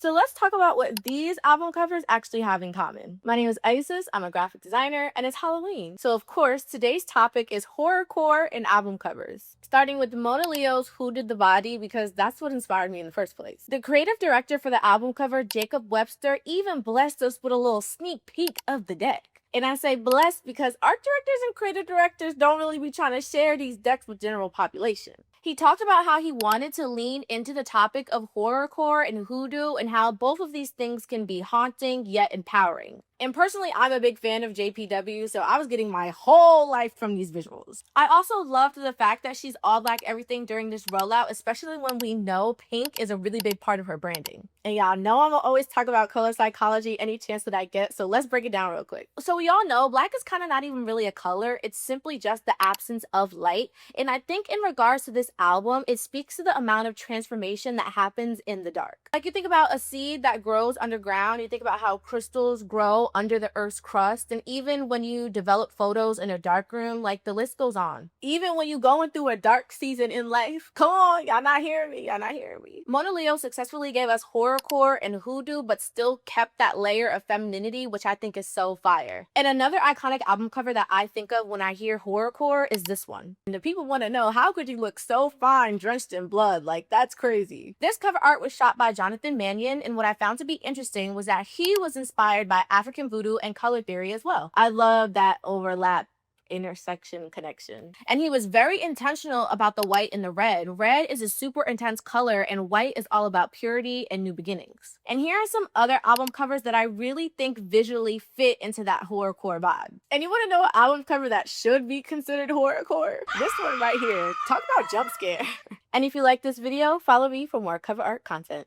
So let's talk about what these album covers actually have in common. My name is Isis, I'm a graphic designer, and it's Halloween. So of course, today's topic is horrorcore and album covers. Starting with Monaleo's Who Did the Body, because that's what inspired me in the first place. The creative director for the album cover, Jacob Webster, even blessed us with a little sneak peek of the deck. And I say blessed because art directors and creative directors don't really be trying to share these decks with general population. He talked about how he wanted to lean into the topic of horrorcore and hoodoo and how both of these things can be haunting yet empowering. And personally, I'm a big fan of JPW, so I was getting my whole life from these visuals. I also loved the fact that she's all black everything during this rollout, especially when we know pink is a really big part of her branding. And y'all know I'm gonna always talk about color psychology any chance that I get, so let's break it down real quick. So we all know black is kind of not even really a color, it's simply just the absence of light. And I think in regards to this album, it speaks to the amount of transformation that happens in the dark. Like you think about a seed that grows underground, you think about how crystals grow under the Earth's crust, and even when you develop photos in a dark room, like the list goes on. Even when you're going through a dark season in life, come on, y'all not hearing me, y'all not hearing me. Monaleo successfully gave us horrorcore and hoodoo, but still kept that layer of femininity, which I think is so fire. And another iconic album cover that I think of when I hear horrorcore is this one. And the people want to know, how could you look so fine drenched in blood? Like, that's crazy. This cover art was shot by Jonathan Mannion, and what I found to be interesting was that he was inspired by African voodoo and color theory as well. I love that overlap intersection connection. And he was very intentional about the white and the red. Red is a super intense color and white is all about purity and new beginnings. And here are some other album covers that I really think visually fit into that horrorcore vibe. And you want to know an album cover that should be considered horrorcore? This one right here. Talk about jump scare. And if you like this video, follow me for more cover art content.